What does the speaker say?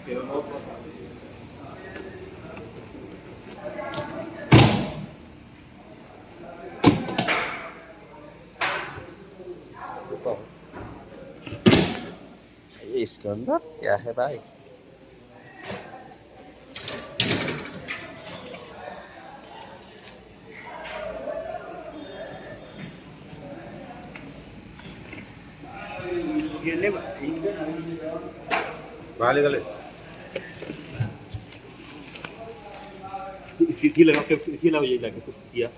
ये इसके अंदर क्या है भाई? Vale, dale. Sila ये जाके कुछ किया